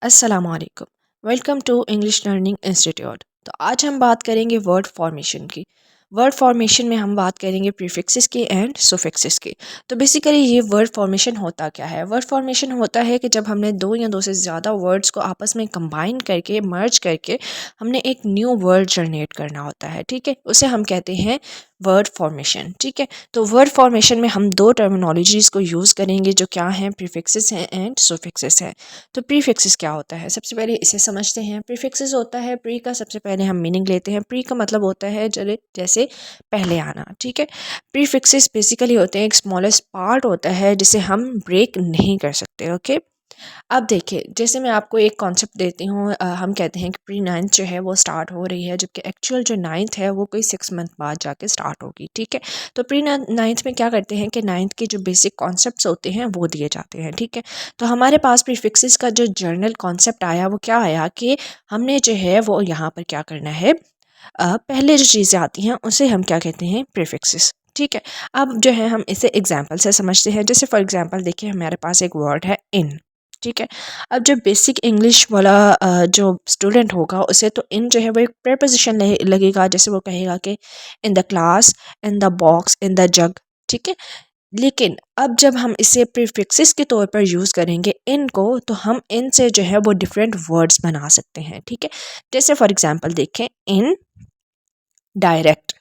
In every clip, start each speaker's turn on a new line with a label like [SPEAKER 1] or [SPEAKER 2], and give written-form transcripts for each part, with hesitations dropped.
[SPEAKER 1] अस्सलाम वालेकुम। Welcome to English learning institute. तो आज हम बात करेंगे वर्ड फॉर्मेशन की। वर्ड फॉर्मेशन में हम बात करेंगे प्रीफिक्सेस की एंड सुफिक्सेस की। तो बेसिकली ये वर्ड फॉर्मेशन होता क्या है? वर्ड फॉर्मेशन होता है कि जब हमने दो या दो से ज़्यादा वर्ड्स को आपस में कंबाइन करके मर्ज करके हमने एक न्यू वर्ड जनरेट करना होता है। ठीक है, उसे हम कहते हैं वर्ड फॉर्मेशन। ठीक है, तो वर्ड फॉर्मेशन में हम दो टर्मिनोलॉजीज़ को यूज़ करेंगे जो क्या हैं, प्रीफिक्सेस हैं एंड सुफिक्सेस हैं। तो प्रीफिक्सेस क्या होता है? सबसे पहले इसे समझते हैं। प्रीफिक्सेस होता है, प्री का सबसे पहले हम मीनिंग लेते हैं। प्री का मतलब होता है जैसे पहले आना। ठीक है, प्रीफिक्सेस बेसिकली होते हैं एक स्मॉलेस्ट पार्ट होता है जिसे हम ब्रेक नहीं कर सकते। ओके, अब देखिए, जैसे मैं आपको एक कॉन्सेप्ट देती हूँ। हम कहते हैं कि प्री नाइन्थ जो है वो स्टार्ट हो रही है, जबकि एक्चुअल जो नाइन्थ है वो कोई 6 मंथ बाद जाके स्टार्ट होगी। ठीक है, तो प्री नाइन्थ में क्या करते हैं कि नाइन्थ के जो बेसिक कॉन्सेप्ट्स होते हैं वो दिए जाते हैं। ठीक है, तो हमारे पास प्रीफिक्सेस का जो जर्नल कॉन्सेप्ट आया वो क्या आया कि हमने जो है वो यहाँ पर क्या करना है, पहले जो चीज़ें आती हैं उसे हम क्या कहते हैं, प्रीफिक्सेस। ठीक है, अब जो है हम इसे एग्जाम्पल से समझते हैं। जैसे फॉर एग्जाम्पल देखिए, हमारे पास एक वर्ड है इन। ठीक है, अब जो बेसिक इंग्लिश वाला जो स्टूडेंट होगा उसे तो इन जो है वो एक प्रेपोजिशन लगेगा। जैसे वो कहेगा कि in the class, in the box, in the जग। ठीक है, लेकिन अब जब हम इसे प्रीफिक्सेस के तौर पर यूज़ करेंगे इन को, तो हम इन से जो है वो डिफरेंट वर्ड्स बना सकते हैं। ठीक है, जैसे फॉर एग्जांपल देखें, इन डायरेक्ट।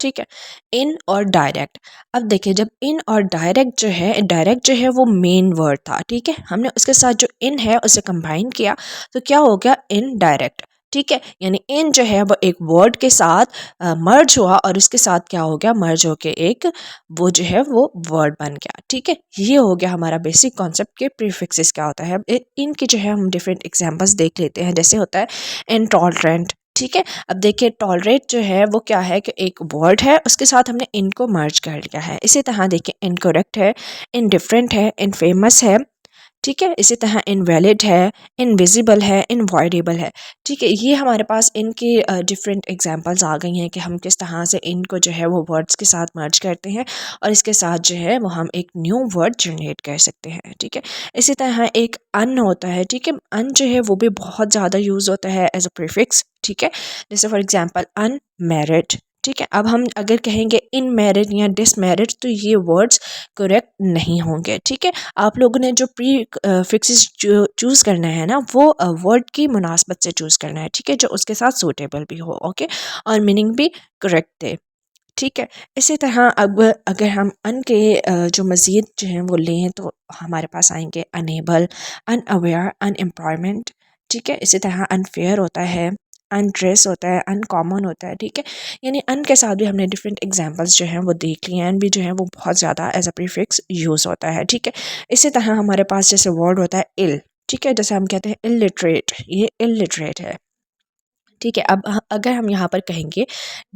[SPEAKER 1] ठीक है, इन और डायरेक्ट। अब देखिए, जब इन और डायरेक्ट जो है, डायरेक्ट जो है वो मेन वर्ड था। ठीक है, हमने उसके साथ जो इन है उसे कंबाइन किया तो क्या हो गया, इन डायरेक्ट। ठीक है, यानी इन जो है वो एक वर्ड के साथ मर्ज हुआ और उसके साथ क्या हो गया, मर्ज होके एक वो जो है वो वर्ड बन गया। ठीक है, ये हो गया हमारा बेसिक कॉन्सेप्ट के प्रीफिक्सेस क्या होता है। अब इनके जो है हम डिफरेंट एग्जांपल्स देख लेते हैं। जैसे होता है इंटॉलरेंट। ठीक है, अब देखिए, टॉलरेट जो है वो क्या है कि एक वर्ड है, उसके साथ हमने इनको मर्ज कर लिया है। इसी तरह देखिए, इनकरेक्ट है, इनडिफरेंट है, इनफेमस है। ठीक है, इसी तरह इनवैलिड है, इनविजिबल है, इनवॉइडेबल है। ठीक है, ये हमारे पास इनकी डिफरेंट एग्जांपल्स आ गई हैं कि हम किस तरह से इनको जो है वो वर्ड्स के साथ मर्ज करते हैं और इसके साथ जो है वो हम एक न्यू वर्ड जनरेट कर सकते हैं। ठीक है, इसी तरह एक अन होता है। ठीक है, अन जो है वो भी बहुत ज़्यादा यूज़ होता है एज अ प्रीफिक्स। ठीक है, जैसे फॉर एग्जांपल अनमैरिड। ठीक है, अब हम अगर कहेंगे इन मैरिड या डिसमैरिड तो ये वर्ड्स करेक्ट नहीं होंगे। ठीक है, आप लोगों ने जो प्री फिक्सेस चूज़ करना है ना, वो वर्ड की मुनासबत से चूज़ करना है। ठीक है, जो उसके साथ सूटेबल भी हो। ओके, और मीनिंग भी करेक्ट दे। ठीक है, इसी तरह अब अगर हम अन के जो मज़ीद जो हैं वो लें तो हमारे पास आएंगे अनेबल, अनअवेयर, अनएम्प्लॉयमेंट। ठीक है, इसी तरह अनफेयर होता है, अनड्रेस होता है, अनकॉमन होता है। ठीक है, यानी अन के साथ भी हमने डिफरेंट एग्जांपल्स जो हैं वो देख लिए हैं। अन भी जो है वो बहुत ज़्यादा एज अ प्रीफिक्स यूज़ होता है। ठीक है, इसी तरह हमारे पास जैसे वर्ड होता है इल। ठीक है, जैसे हम कहते हैं इलिटरेट, ये इलिटरेट है। ठीक है, अब अगर हम यहाँ पर कहेंगे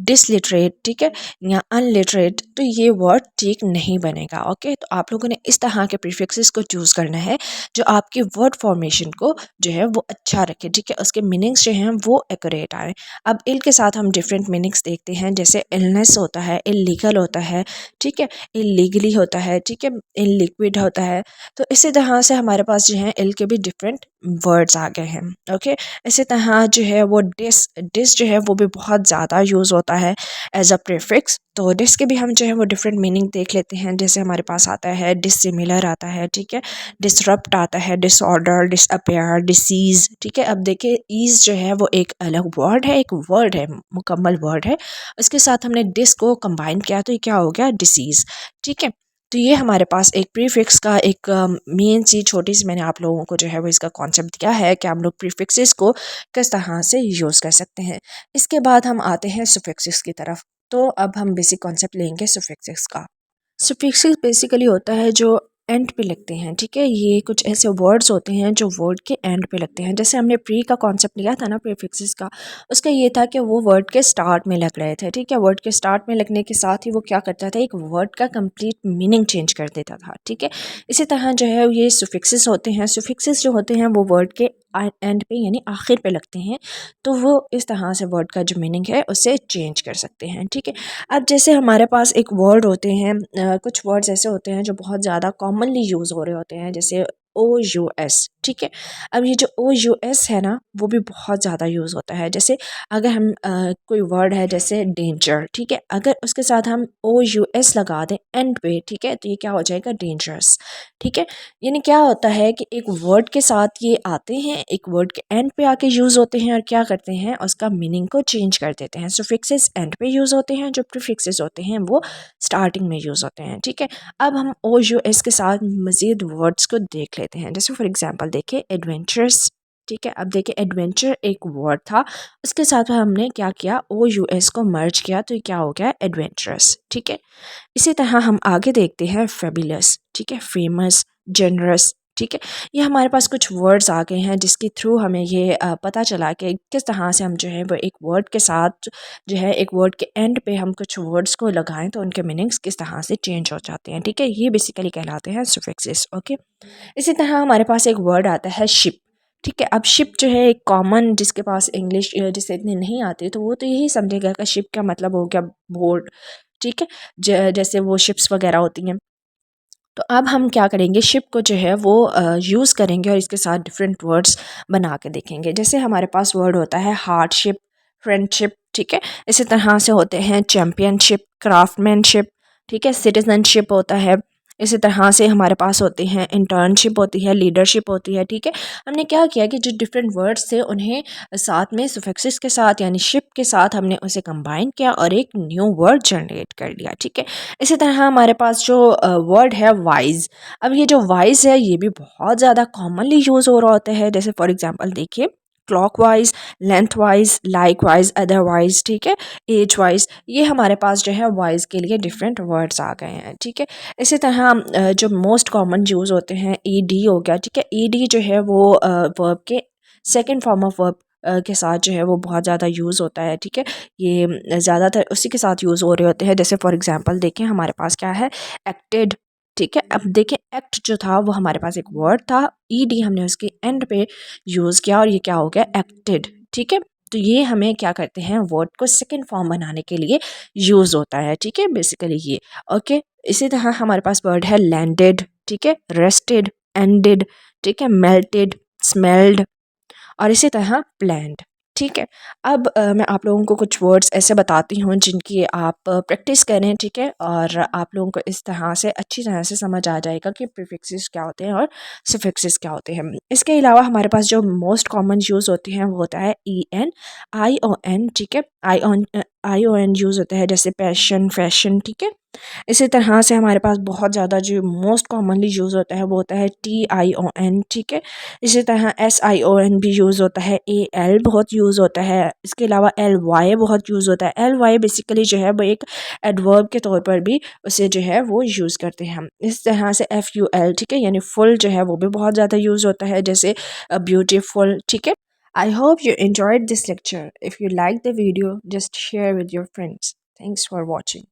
[SPEAKER 1] डिसलिटरेट, ठीक है, या अनलिटरेट, तो ये वर्ड ठीक नहीं बनेगा। ओके, तो आप लोगों ने इस तरह के प्रीफिक्सेस को चूज़ करना है जो आपकी वर्ड फॉर्मेशन को जो है वो अच्छा रखे। ठीक है, उसके मीनिंग्स जो हैं वो एक्यूरेट आए। अब इल के साथ हम डिफरेंट मीनिंग्स देखते हैं। जैसे इलनेस होता है, इलीगल होता है। ठीक है, इलीगली होता है। ठीक है, इनलिक्विड होता है। तो इसी तरह से हमारे पास जो है इल के भी डिफरेंट वर्ड्स आ गए हैं। ओके, इसी तरह जो है वो डिस, डिस जो है वो भी बहुत ज़्यादा यूज़ होता है एज अ प्रीफिक्स। तो डिस के भी हम जो है वो डिफरेंट मीनिंग देख लेते हैं। जैसे हमारे पास आता है डिसिमिलर आता है। ठीक है, डिसरप्ट आता है, डिसऑर्डर, डिसअपेयर, डिसीज़। ठीक है, अब देखिए, ईज जो है वो एक अलग वर्ड है, एक वर्ड है, मुकम्मल वर्ड है। उसके साथ हमने डिस को कंबाइन किया तो ये क्या हो गया, डिसीज़। ठीक है, तो ये हमारे पास एक प्रीफिक्स का एक मेन सी छोटी सी मैंने आप लोगों को जो है वो इसका कॉन्सेप्ट दिया है कि हम लोग प्रीफिक्सेस को किस तरह से यूज़ कर सकते हैं। इसके बाद हम आते हैं सुफिक्सेस की तरफ। तो अब हम बेसिक कॉन्सेप्ट लेंगे सुफिक्सेस का। सुफिक्सेस बेसिकली होता है जो एंड पे लगते हैं। ठीक है, ये कुछ ऐसे वर्ड्स होते हैं जो वर्ड के एंड पे लगते हैं। जैसे हमने प्री का कॉन्सेप्ट लिया था ना प्रीफिक्सेस का, उसका ये था कि वो वर्ड के स्टार्ट में लग रहे थे। ठीक है, वर्ड के स्टार्ट में लगने के साथ ही वो क्या करता था, एक वर्ड का कंप्लीट मीनिंग चेंज कर देता था। ठीक है, इसी तरह जो है ये सुफिक्सेस होते हैं। सुफिक्सेस जो होते हैं वो वर्ड के एंड पे यानी आखिर पे लगते हैं, तो वो इस तरह से वर्ड का जो मीनिंग है उसे चेंज कर सकते हैं। ठीक है, अब जैसे हमारे पास एक वर्ड होते हैं, कुछ वर्ड्स ऐसे होते हैं जो बहुत ज़्यादा कॉमनली यूज़ हो रहे होते हैं। जैसे OUS, ठीक है। अब ये जो OUS है ना, वो भी बहुत ज़्यादा यूज़ होता है। जैसे अगर हम कोई वर्ड है जैसे डेंजर, ठीक है, अगर उसके साथ हम OUS लगा दें एंड पे, ठीक है, तो ये क्या हो जाएगा, डेंजरस, ठीक है। यानी क्या होता है कि एक वर्ड के साथ ये आते हैं, एक वर्ड के एंड पे आके यूज़ होते हैं और क्या करते हैं, उसका मीनिंग को चेंज कर देते हैं। सुफिक्सेस एंड पे यूज़ होते हैं, जो प्रीफिक्सेस होते हैं वो स्टार्टिंग में यूज़ होते हैं, ठीक है। अब हम OUS के साथ मज़ीद वर्ड्स को देख लेते हैं। जैसे फॉर एग्जांपल देखिए एडवेंचरस, ठीक है। अब देखिए एडवेंचर एक वर्ड था, उसके साथ हमने क्या किया, OUS को मर्ज किया, तो ये क्या हो गया, एडवेंचरस, ठीक है। इसी तरह हम आगे देखते हैं फेबुलस, ठीक है, फेमस, जनरस, ठीक है। ये हमारे पास कुछ वर्ड्स आ गए हैं जिसके थ्रू हमें ये पता चला कि किस तरह से हम जो है वो एक वर्ड के साथ जो है एक वर्ड के एंड पे हम कुछ वर्ड्स को लगाएं तो उनके मीनिंग्स किस तरह से चेंज हो जाते हैं, ठीक है। ये बेसिकली कहलाते हैं सुफिक्सेस, ओके। इसी तरह हमारे पास एक वर्ड आता है शिप, ठीक है। अब शिप जो है एक कॉमन, जिसके पास इंग्लिश जिसे इतनी नहीं आती तो वो तो यही समझेगा कि शिप का मतलब हो गया बोट, ठीक है। जैसे वो शिप्स वगैरह होती हैं। तो अब हम क्या करेंगे, शिप को जो है वो यूज़ करेंगे और इसके साथ डिफरेंट वर्ड्स बना के देखेंगे। जैसे हमारे पास वर्ड होता है हार्डशिप, फ्रेंडशिप, ठीक है। इसी तरह से होते हैं चैम्पियनशिप, क्राफ्टमैनशिप, ठीक है, सिटीजनशिप होता है। इसी तरह से हमारे पास होती हैं इंटर्नशिप होती है, लीडरशिप होती है, ठीक है। हमने क्या किया कि जो डिफरेंट वर्ड्स थे उन्हें साथ में सुफिक्सेस के साथ यानी शिप के साथ हमने उसे कंबाइन किया और एक न्यू वर्ड जनरेट कर लिया, ठीक है। इसी तरह हमारे पास जो वर्ड है वाइज, अब ये जो वाइज है ये भी बहुत ज़्यादा कॉमनली यूज़ हो रहा होता है। जैसे फॉर एग्जांपल देखिए clockwise, length wise, like wise, otherwise, ठीक है, एज वाइज, ये हमारे पास जो है वाइज के लिए डिफरेंट वर्ड्स आ गए हैं, ठीक है। इसी तरह जो मोस्ट कॉमन यूज़ होते हैं ईडी हो गया, ठीक है। ईडी जो है वो वर्ब के सेकेंड फॉर्म ऑफ वर्ब के साथ जो है वो बहुत ज़्यादा यूज़ होता है, ठीक है। ये ज़्यादातर उसी के साथ यूज़ हो रहे होते हैं। जैसे फॉर एग्जांपल देखें हमारे पास क्या है, एक्टेड, ठीक है। अब देखें एक्ट जो था वो हमारे पास एक वर्ड था, ईडी हमने उसके एंड पे यूज़ किया और ये क्या हो गया, एक्टेड, ठीक है। तो ये हमें क्या करते हैं, वर्ड को सेकंड फॉर्म बनाने के लिए यूज़ होता है, ठीक है, बेसिकली ये, ओके। इसी तरह हमारे पास वर्ड है लैंडेड, ठीक है, रेस्टेड, एंडेड, ठीक है, मेल्टेड, स्मेल्ड और इसी तरह प्लान्ड, ठीक है। अब मैं आप लोगों को कुछ वर्ड्स ऐसे बताती हूँ जिनकी आप प्रैक्टिस करें, ठीक है, और आप लोगों को इस तरह से अच्छी तरह से समझ आ जाएगा कि प्रीफिक्सेस क्या होते हैं और सफिक्सेस क्या होते हैं। इसके अलावा हमारे पास जो मोस्ट कॉमन यूज़ होते हैं वो होता है EN, ION, ठीक है। ION यूज़ होता है जैसे पैशन, फैशन, ठीक है। इसी तरह से हमारे पास बहुत ज़्यादा जो मोस्ट कॉमनली यूज़ होता है वो होता है TION, ठीक है। इसी तरह SION भी यूज़ होता है, AL बहुत यूज़ होता है। इसके अलावा LY बहुत यूज़ होता है। LY बेसिकली जो है वो एक एडवर्ब के तौर पर भी उसे जो है वो यूज़ करते हैं हम। इस तरह से FUL, ठीक है, यानी फुल जो है वो भी बहुत ज़्यादा यूज़ होता है, जैसे ब्यूटीफुल, ठीक है। I hope you enjoyed this lecture. If you liked the video, just share with your friends. Thanks for watching.